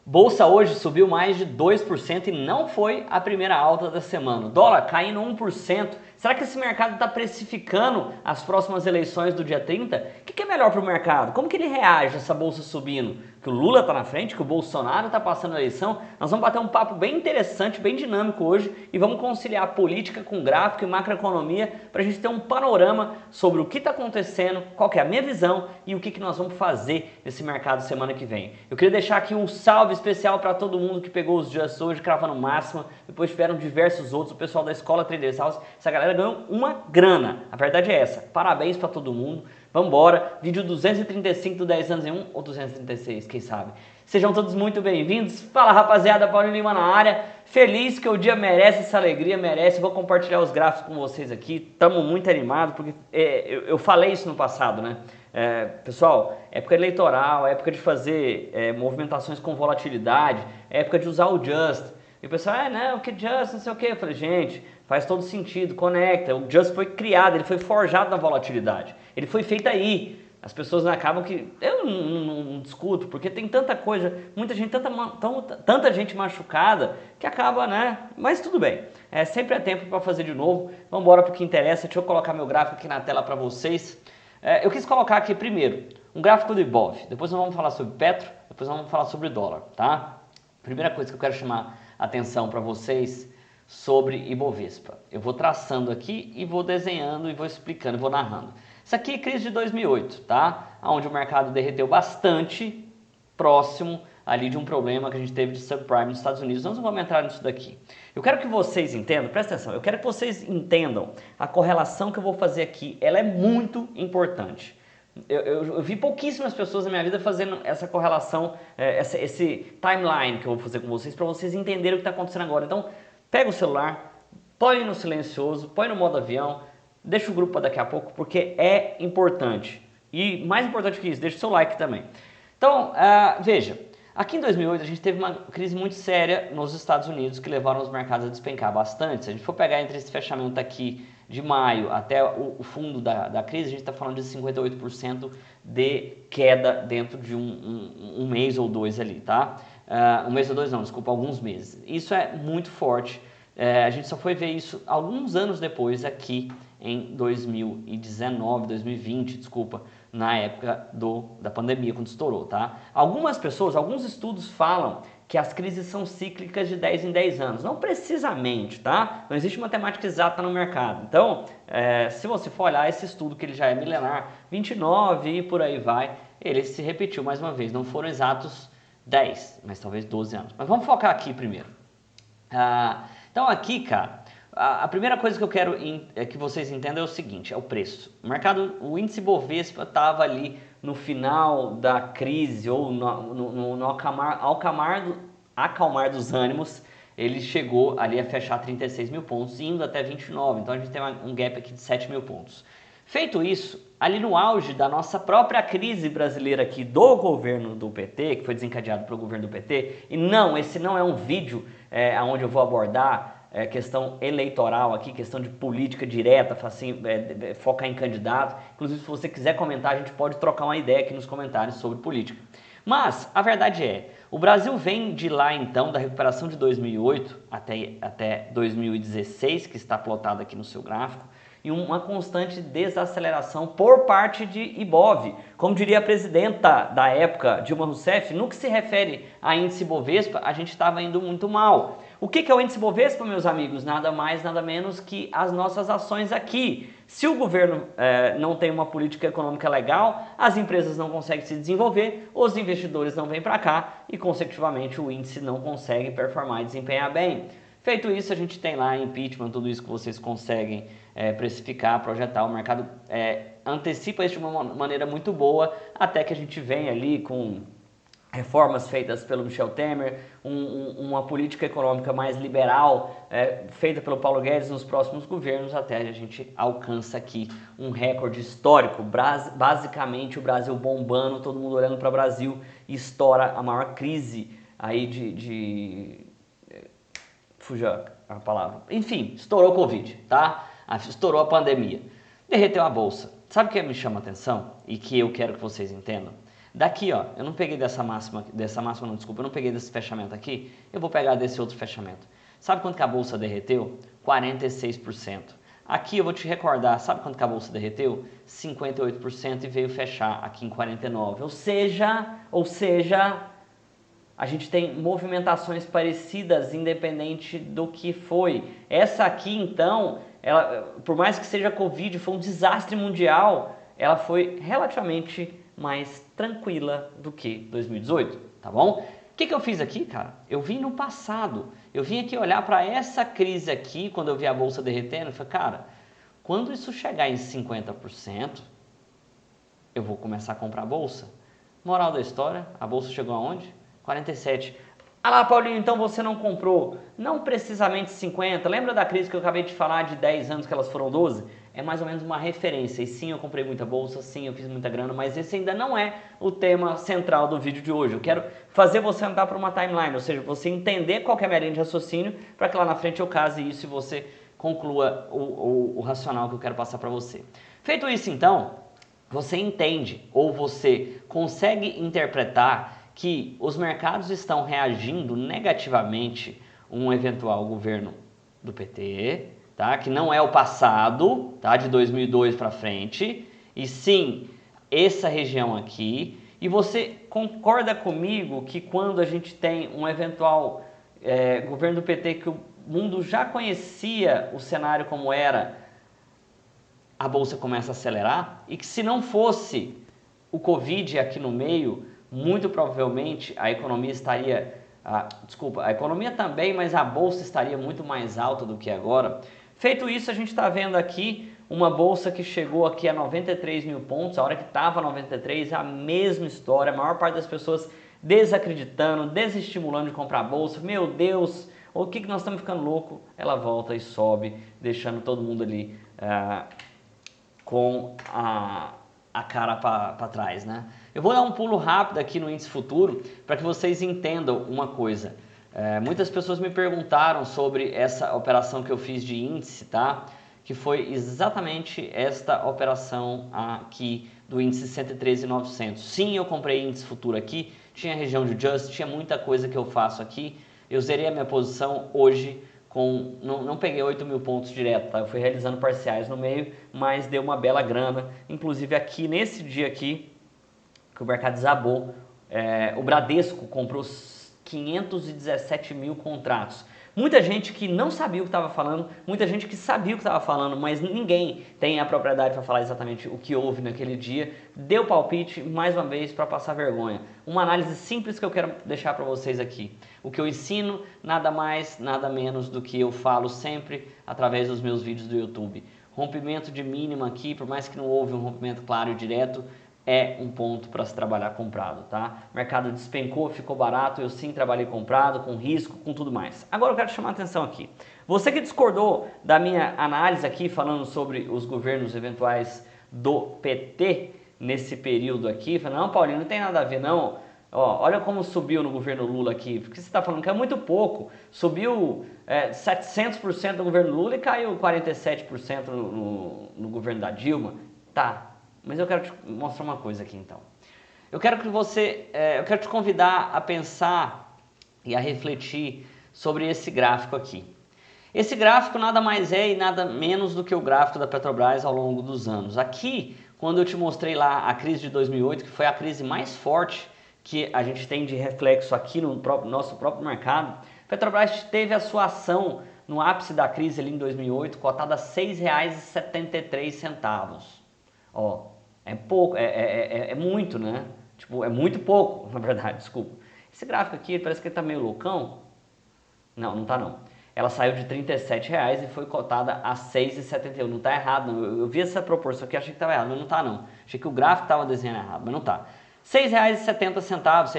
Bolsa hoje subiu mais de 2% e não foi a primeira alta da semana. O dólar caindo 1%. Será que esse mercado está precificando as próximas eleições do dia 30? O que é melhor para o mercado? Como que ele reage a essa bolsa subindo? Que o Lula está na frente, que o Bolsonaro está passando a eleição? Nós vamos bater um papo bem interessante, bem dinâmico hoje e vamos conciliar política com gráfico e macroeconomia para a gente ter um panorama sobre o que está acontecendo, qual que é a minha visão e o que nós vamos fazer nesse mercado semana que vem. Eu queria deixar aqui um salve especial para todo mundo que pegou os Just hoje, cravando máxima, depois tiveram diversos outros, o pessoal da Escola Trader House, essa galera ganhou uma grana, a verdade é essa, parabéns para todo mundo, vambora, vídeo 235 do 10 anos em 1 ou 236, quem sabe. Sejam todos muito bem-vindos, fala rapaziada, Paulinho Lima na área, feliz que o dia merece essa alegria, merece, vou compartilhar os gráficos com vocês aqui, estamos muito animados, porque eu falei isso no passado, né? Pessoal, época eleitoral, época de fazer movimentações com volatilidade, época de usar o Just. E o pessoal, não, que Just, não sei o que. Eu falei, gente, faz todo sentido, conecta. O Just foi criado, ele foi forjado na volatilidade. Ele foi feito aí. As pessoas acabam que... Eu não discuto, porque tem tanta coisa, muita gente, tanta gente machucada que acaba, né? Mas tudo bem. Sempre é tempo para fazer de novo. Vamos embora para o que interessa. Deixa eu colocar meu gráfico aqui na tela para vocês. Eu quis colocar aqui primeiro um gráfico do Ibov, depois nós vamos falar sobre Petro, depois nós vamos falar sobre dólar, tá? Primeira coisa que eu quero chamar a atenção para vocês sobre Ibovespa. Eu vou traçando aqui e vou desenhando e vou explicando, vou narrando. Isso aqui é crise de 2008, tá? Onde o mercado derreteu bastante, próximo ali de um problema que a gente teve de subprime nos Estados Unidos. Nós não vamos entrar nisso daqui. Eu quero que vocês entendam, presta atenção, eu quero que vocês entendam a correlação que eu vou fazer aqui, ela é muito importante. Eu vi pouquíssimas pessoas na minha vida fazendo essa correlação, esse timeline que eu vou fazer com vocês, para vocês entenderem o que está acontecendo agora. Então, pega o celular, põe no silencioso, põe no modo avião, deixa o grupo para daqui a pouco, porque é importante. E mais importante que isso, deixa o seu like também. Então, veja, aqui em 2008 a gente teve uma crise muito séria nos Estados Unidos que levaram os mercados a despencar bastante. Se a gente for pegar entre esse fechamento aqui de maio até o fundo da crise, a gente está falando de 58% de queda dentro de um mês ou dois ali, tá? Um mês ou dois não, desculpa, alguns meses. Isso é muito forte. A gente só foi ver isso alguns anos depois aqui em 2019, 2020, desculpa, na época da pandemia, quando estourou, tá? Algumas pessoas, alguns estudos falam que as crises são cíclicas de 10 em 10 anos. Não precisamente, tá? Não existe matemática exata no mercado. Então, se você for olhar esse estudo, que ele já é milenar, 29 e por aí vai, ele se repetiu mais uma vez. Não foram exatos 10, mas talvez 12 anos. Mas vamos focar aqui primeiro. Então aqui, cara, a primeira coisa que eu quero que vocês entendam é o seguinte, é o preço. O índice Bovespa estava ali no final da crise ou no acalmar dos ânimos, ele chegou ali a fechar 36 mil pontos, indo até 29, então a gente tem um gap aqui de 7 mil pontos. Feito isso, ali no auge da nossa própria crise brasileira aqui do governo do PT, que foi desencadeado pelo governo do PT, e não, esse não é um vídeo onde eu vou abordar questão eleitoral aqui, questão de política direta, assim, focar em candidato. Inclusive, se você quiser comentar, a gente pode trocar uma ideia aqui nos comentários sobre política. Mas a verdade é, o Brasil vem de lá então, da recuperação de 2008 até 2016, que está plotado aqui no seu gráfico, e uma constante desaceleração por parte de Ibov. Como diria a presidenta da época, Dilma Rousseff, no que se refere a índice Bovespa, a gente estava indo muito mal. O que é o índice Bovespa, meus amigos? Nada mais, nada menos que as nossas ações aqui. Se o governo não tem uma política econômica legal, as empresas não conseguem se desenvolver, os investidores não vêm para cá e, consecutivamente, o índice não consegue performar e desempenhar bem. Feito isso, a gente tem lá impeachment, tudo isso que vocês conseguem precificar, projetar. O mercado antecipa isso de uma maneira muito boa, até que a gente vem ali com reformas feitas pelo Michel Temer, uma política econômica mais liberal feita pelo Paulo Guedes nos próximos governos, até a gente alcança aqui um recorde histórico. Basicamente o Brasil bombando, todo mundo olhando para o Brasil, e estoura a maior crise aí fugiu a palavra. Enfim, estourou o Covid, tá? Estourou a pandemia. Derreteu a bolsa. Sabe o que me chama a atenção e que eu quero que vocês entendam? Daqui, ó, eu não peguei dessa máxima não, desculpa, eu não peguei desse fechamento aqui, eu vou pegar desse outro fechamento. Sabe quanto que a bolsa derreteu? 46%. Aqui eu vou te recordar, sabe quanto que a bolsa derreteu? 58% e veio fechar aqui em 49%. Ou seja, a gente tem movimentações parecidas independente do que foi. Essa aqui, então, ela, por mais que seja Covid, foi um desastre mundial, ela foi relativamente mais tranquila do que 2018, tá bom? O que eu fiz aqui, cara? Eu vim no passado, eu vim aqui olhar para essa crise aqui, quando eu vi a bolsa derretendo, eu falei, cara, quando isso chegar em 50%, eu vou começar a comprar a bolsa. Moral da história, a bolsa chegou aonde? 47. Ah lá, Paulinho, então você não comprou, não precisamente 50, lembra da crise que eu acabei de falar de 10 anos que elas foram 12? É mais ou menos uma referência, e sim, eu comprei muita bolsa, sim, eu fiz muita grana, mas esse ainda não é o tema central do vídeo de hoje. Eu quero fazer você andar para uma timeline, ou seja, você entender qual que é a minha linha de raciocínio, para que lá na frente eu case isso e você conclua o racional que eu quero passar para você. Feito isso, então, você entende, ou você consegue interpretar que os mercados estão reagindo negativamente a um eventual governo do PT, tá? Que não é o passado, tá? De 2002 para frente, e sim essa região aqui. E você concorda comigo que quando a gente tem um eventual governo do PT que o mundo já conhecia o cenário como era, a bolsa começa a acelerar e que se não fosse o Covid aqui no meio, muito provavelmente a economia estaria, a economia também, mas a bolsa estaria muito mais alta do que agora. Feito isso, a gente está vendo aqui uma bolsa que chegou aqui a 93 mil pontos, a hora que estava 93, a mesma história, a maior parte das pessoas desacreditando, desestimulando de comprar a bolsa, meu Deus, o que nós estamos ficando louco? Ela volta e sobe, deixando todo mundo ali com a cara para trás, né? Eu vou dar um pulo rápido aqui no índice futuro para que vocês entendam uma coisa. Muitas pessoas me perguntaram sobre essa operação que eu fiz de índice, tá? Que foi exatamente esta operação aqui do índice 113.900. Sim, eu comprei índice futuro aqui, tinha região de Just, tinha muita coisa que eu faço aqui. Eu zerei a minha posição hoje não peguei 8 mil pontos direto, tá? Eu fui realizando parciais no meio, mas deu uma bela grana. Inclusive aqui, nesse dia aqui, que o mercado desabou, o Bradesco comprou 517 mil contratos. Muita gente que não sabia o que estava falando, muita gente que sabia o que estava falando, mas ninguém tem a propriedade para falar exatamente o que houve naquele dia. Deu palpite, mais uma vez, para passar vergonha. Uma análise simples que eu quero deixar para vocês aqui. O que eu ensino, nada mais, nada menos do que eu falo sempre através dos meus vídeos do YouTube. Rompimento de mínima aqui, por mais que não houve um rompimento claro e direto, é um ponto para se trabalhar comprado, tá? O mercado despencou, ficou barato, eu sim trabalhei comprado, com risco, com tudo mais. Agora eu quero chamar a atenção aqui. Você que discordou da minha análise aqui, falando sobre os governos eventuais do PT nesse período aqui, falando, não, Paulinho, não tem nada a ver, não. Ó, olha como subiu no governo Lula aqui, porque você está falando que é muito pouco. Subiu 700% no governo Lula e caiu 47% no governo da Dilma. Tá. Mas eu quero te mostrar uma coisa aqui então. Eu quero te convidar a pensar e a refletir sobre esse gráfico aqui. Esse gráfico nada mais é e nada menos do que o gráfico da Petrobras ao longo dos anos. Aqui, quando eu te mostrei lá a crise de 2008, que foi a crise mais forte que a gente tem de reflexo aqui no nosso próprio mercado, a Petrobras teve a sua ação no ápice da crise ali em 2008, cotada a R$ 6,73. Ó, é pouco, é muito, né? Tipo, é muito pouco, na verdade, desculpa. Esse gráfico aqui, parece que ele tá meio loucão. Não, não tá não. Ela saiu de R$ 37,00 e foi cotada a R$ 6,71. Não tá errado, não. Eu vi essa proporção aqui, achei que tava errado, mas não tá não. Achei que o gráfico tava desenhando errado, mas não tá. R$ 6,70, R$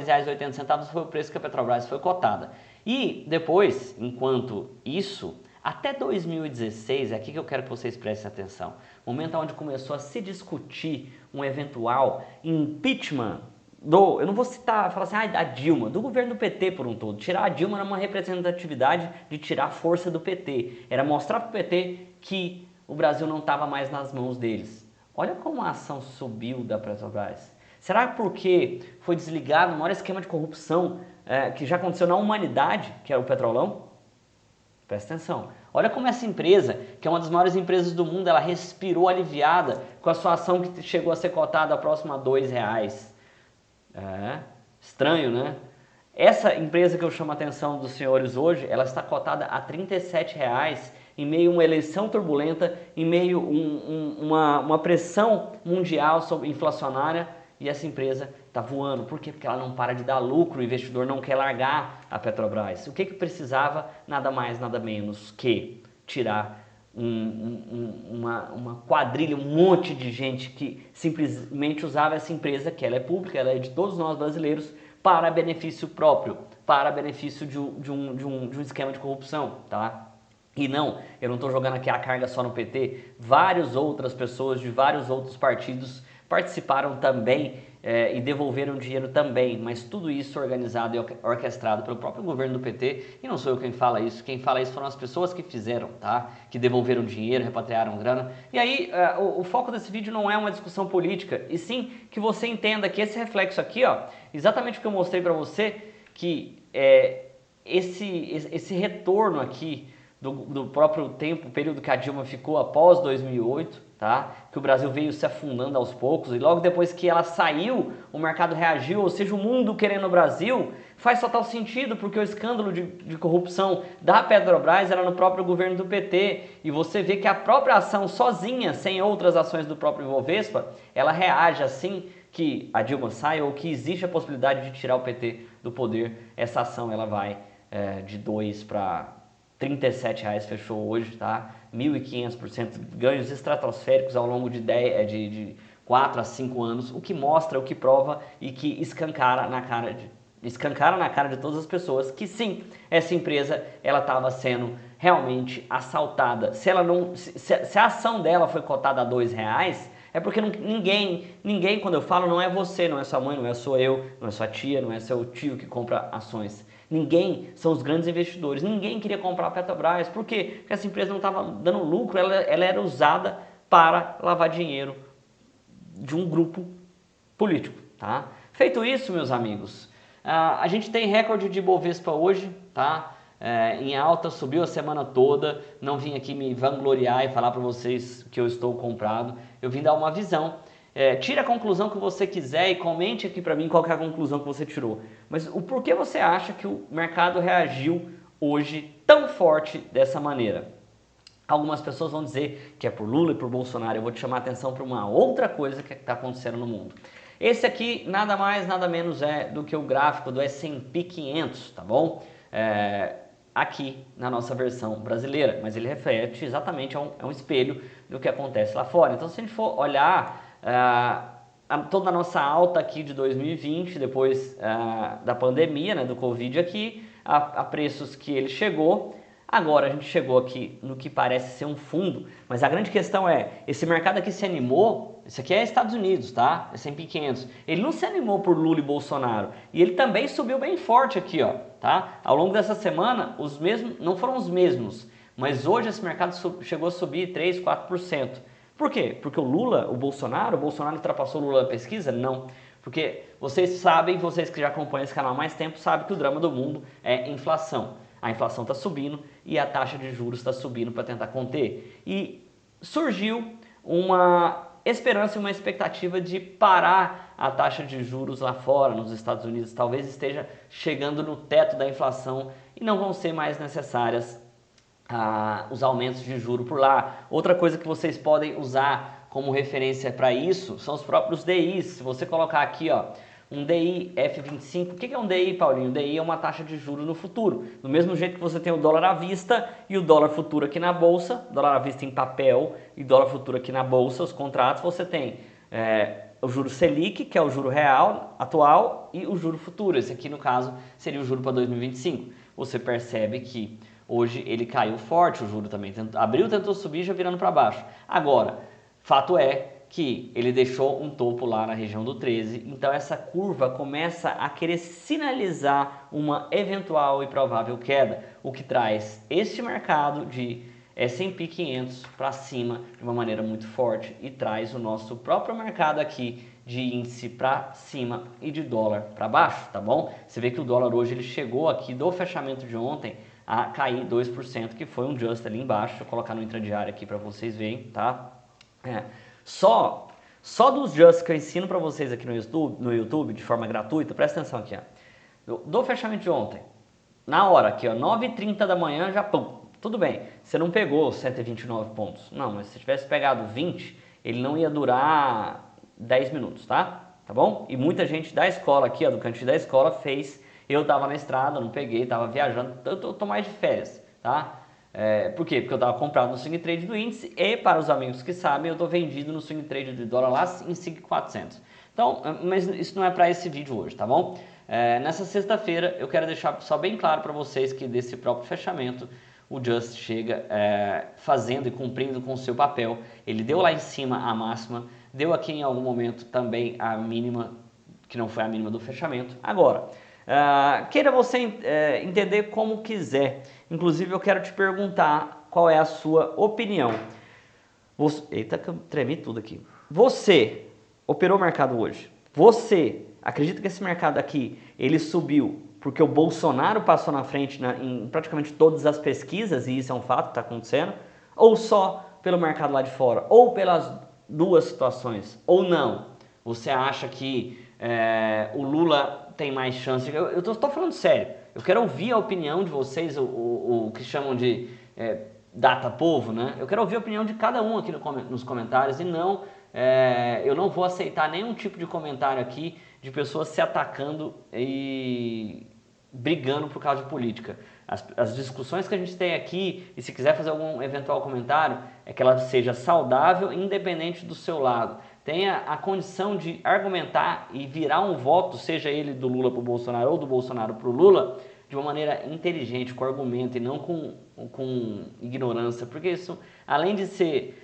6,80 foi o preço que a Petrobras foi cotada. E depois, enquanto isso, até 2016, é aqui que eu quero que vocês prestem atenção, momento onde começou a se discutir um eventual impeachment eu não vou falar assim, da Dilma, do governo do PT por um todo. Tirar a Dilma era uma representatividade de tirar a força do PT. Era mostrar para o PT que o Brasil não estava mais nas mãos deles. Olha como a ação subiu da Petrobras. Será porque foi desligado o maior esquema de corrupção que já aconteceu na humanidade, que é o Petrolão? Presta atenção. Olha como essa empresa, que é uma das maiores empresas do mundo, ela respirou aliviada com a sua ação que chegou a ser cotada próxima a R$2. Estranho, né? Essa empresa que eu chamo a atenção dos senhores hoje, ela está cotada a R$37 em meio a uma eleição turbulenta, em meio a uma pressão mundial inflacionária, e essa empresa está voando. Por quê? Porque ela não para de dar lucro, o investidor não quer largar a Petrobras. O que precisava? Nada mais, nada menos que tirar uma quadrilha, um monte de gente que simplesmente usava essa empresa, que ela é pública, ela é de todos nós brasileiros, para benefício próprio, para benefício de um esquema de corrupção, tá? E não, eu não estou jogando aqui a carga só no PT, várias outras pessoas de vários outros partidos participaram também e devolveram dinheiro também, mas tudo isso organizado e orquestrado pelo próprio governo do PT, e não sou eu quem fala isso foram as pessoas que fizeram, tá? Que devolveram dinheiro, repatriaram grana. E aí, o foco desse vídeo não é uma discussão política, e sim que você entenda que esse reflexo aqui, ó, exatamente o que eu mostrei para você, que esse retorno aqui do próprio tempo, período que a Dilma ficou após 2008, tá? Que o Brasil veio se afundando aos poucos e logo depois que ela saiu, o mercado reagiu, ou seja, o mundo querendo o Brasil, faz total sentido, porque o escândalo de corrupção da Petrobras era no próprio governo do PT, e você vê que a própria ação sozinha, sem outras ações do próprio Ibovespa, ela reage assim que a Dilma sai ou que existe a possibilidade de tirar o PT do poder. Essa ação ela vai de 2 para R$37 fechou hoje, tá? 1.500%, ganhos estratosféricos ao longo de 4 a 5 anos, o que mostra, o que prova e que escancara na cara de todas as pessoas que sim, essa empresa ela estava sendo realmente assaltada. Se a ação dela foi cotada a R$2, é porque ninguém, quando eu falo, não é você, não é sua mãe, não é sou eu, não é sua tia, não é seu tio que compra ações. Ninguém, são os grandes investidores, ninguém queria comprar a Petrobras. Por quê? Porque essa empresa não estava dando lucro, ela era usada para lavar dinheiro de um grupo político, tá? Feito isso, meus amigos, a gente tem recorde de Bovespa hoje, tá? Em alta, subiu a semana toda. Não vim aqui me vangloriar e falar para vocês que eu estou comprado, eu vim dar uma visão. Tira a conclusão que você quiser e comente aqui para mim qual que é a conclusão que você tirou. Mas o porquê você acha que o mercado reagiu hoje tão forte dessa maneira? Algumas pessoas vão dizer que é por Lula e por Bolsonaro. Eu vou te chamar a atenção para uma outra coisa que está acontecendo no mundo. Esse aqui nada mais, nada menos do que o gráfico do S&P 500, tá bom? Aqui na nossa versão brasileira, mas ele reflete exatamente, é um espelho do que acontece lá fora. Então, se a gente for olhar toda a nossa alta aqui de 2020, depois da pandemia, né, do Covid aqui, a preços que ele chegou. Agora a gente chegou aqui no que parece ser um fundo, mas a grande questão esse mercado aqui se animou, isso aqui é Estados Unidos, tá? S&P 500, ele não se animou por Lula e Bolsonaro, e ele também subiu bem forte aqui, ó, tá? Ao longo dessa semana, os mesmos, não foram os mesmos, mas hoje esse mercado chegou a subir 3, 4%. Por quê? Porque o Bolsonaro ultrapassou o Lula na pesquisa? Não. Porque vocês sabem, vocês que já acompanham esse canal há mais tempo, sabem que o drama do mundo é inflação. A inflação está subindo e a taxa de juros está subindo para tentar conter. E surgiu uma esperança e uma expectativa de parar a taxa de juros lá fora, nos Estados Unidos. Talvez esteja chegando no teto da inflação e não vão ser mais necessárias os aumentos de juros por lá. Outra coisa que vocês podem usar como referência para isso são os próprios DIs. Se você colocar aqui, ó, um DI F25, o que é um DI, Paulinho? O DI é uma taxa de juros no futuro. Do mesmo jeito que você tem o dólar à vista e o dólar futuro aqui na bolsa, dólar à vista em papel e dólar futuro aqui na bolsa, os contratos, você tem o juro Selic, que é o juro real atual, e o juro futuro. Esse aqui, no caso, seria o juro para 2025. Você percebe que hoje ele caiu forte, o juro também abriu, tentou subir, já virando para baixo. Agora, fato é que ele deixou um topo lá na região do 13, então essa curva começa a querer sinalizar uma eventual e provável queda, o que traz este mercado de S&P 500 para cima de uma maneira muito forte e traz o nosso próprio mercado aqui de índice para cima e de dólar para baixo, tá bom? Você vê que o dólar hoje ele chegou aqui do fechamento de ontem a cair 2%, que foi um just ali embaixo. Deixa eu colocar no intradiário aqui para vocês verem, tá? Só dos justs que eu ensino para vocês aqui no YouTube de forma gratuita, presta atenção aqui, ó. Do fechamento de ontem, na hora aqui, ó, 9h30 da manhã, já pum, tudo bem, você não pegou 129 pontos, não, mas se tivesse pegado 20, ele não ia durar 10 minutos, tá? Tá bom? E muita gente da escola aqui, ó, do cantinho da escola fez, eu tava na estrada, não peguei, tava viajando, eu tô mais de férias, tá? Por quê? Porque eu tava comprado no swing trade do índice e, para os amigos que sabem, eu tô vendido no swing trade de dólar lá em 5.400. Então, mas isso não é para esse vídeo hoje, tá bom? Nessa sexta-feira eu quero deixar só bem claro para vocês que desse próprio fechamento o Just chega fazendo e cumprindo com o seu papel. Ele deu lá em cima a máxima, deu aqui em algum momento também a mínima, que não foi a mínima do fechamento. Agora, queira você entender como quiser. Inclusive eu quero te perguntar qual é a sua opinião. Eita, que eu tremi tudo aqui. Você operou o mercado hoje? Você acredita que esse mercado aqui ele subiu porque o Bolsonaro passou na frente em praticamente todas as pesquisas, e isso é um fato que está acontecendo, ou só pelo mercado lá de fora, ou pelas duas situações, ou não? Você acha que o Lula tem mais chance? Eu estou falando sério, eu quero ouvir a opinião de vocês, o que chamam de data povo, né? Eu quero ouvir a opinião de cada um aqui nos comentários, e não, eu não vou aceitar nenhum tipo de comentário aqui de pessoas se atacando e brigando por causa de política. As discussões que a gente tem aqui, e se quiser fazer algum eventual comentário, é que ela seja saudável, independente do seu lado. Tenha a condição de argumentar e virar um voto, seja ele do Lula para o Bolsonaro ou do Bolsonaro para o Lula, de uma maneira inteligente, com argumento e não com ignorância, porque isso, além de ser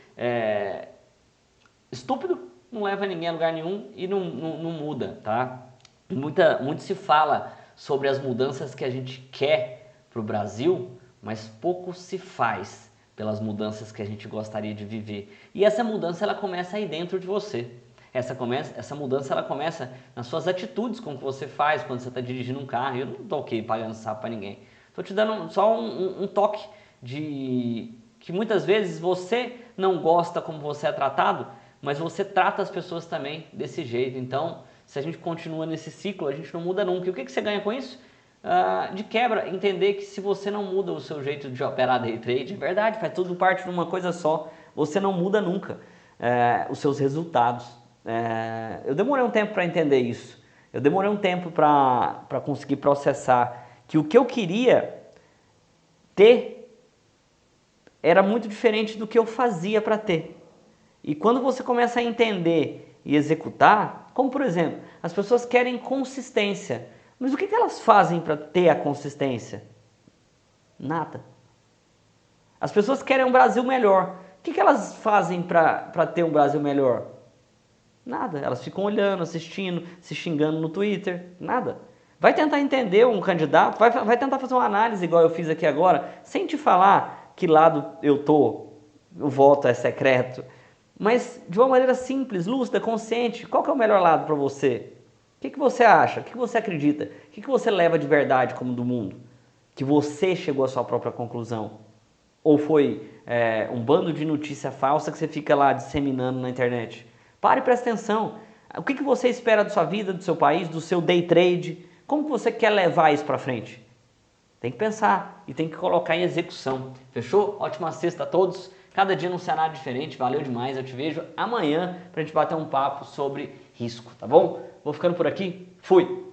estúpido, não leva ninguém a lugar nenhum e não muda, tá? Muito se fala sobre as mudanças que a gente quer para o Brasil, mas pouco se faz pelas mudanças que a gente gostaria de viver. E essa mudança ela começa aí dentro de você. Essa mudança ela começa nas suas atitudes, como que você faz quando você está dirigindo um carro. Eu não estou aqui pagando sapo para ninguém. Estou te dando só um toque de que muitas vezes você não gosta como você é tratado, mas você trata as pessoas também desse jeito. Então, se a gente continua nesse ciclo, a gente não muda nunca. E o que você ganha com isso? De quebra, entender que se você não muda o seu jeito de operar day trade, é verdade, faz tudo parte de uma coisa só, você não muda nunca os seus resultados. Eu demorei um tempo para entender isso, eu demorei um tempo para conseguir processar que o que eu queria ter era muito diferente do que eu fazia para ter. E quando você começa a entender e executar, como por exemplo, as pessoas querem consistência, mas o que elas fazem para ter a consistência? Nada. As pessoas querem um Brasil melhor, o que elas fazem para ter um Brasil melhor? Nada, elas ficam olhando, assistindo, se xingando no Twitter, nada. Vai tentar entender um candidato, vai tentar fazer uma análise igual eu fiz aqui agora, sem te falar que lado eu tô, o voto é secreto, mas de uma maneira simples, lúcida, consciente. Qual que é o melhor lado para você? O que você acha? O que você acredita? O que você leva de verdade como do mundo? Que você chegou à sua própria conclusão? Ou foi um bando de notícia falsa que você fica lá disseminando na internet? Pare e preste atenção. O que você espera da sua vida, do seu país, do seu day trade? Como que você quer levar isso para frente? Tem que pensar e tem que colocar em execução. Fechou? Ótima sexta a todos. Cada dia num cenário diferente. Valeu demais. Eu te vejo amanhã pra gente bater um papo sobre risco, tá bom? Vou ficando por aqui. Fui!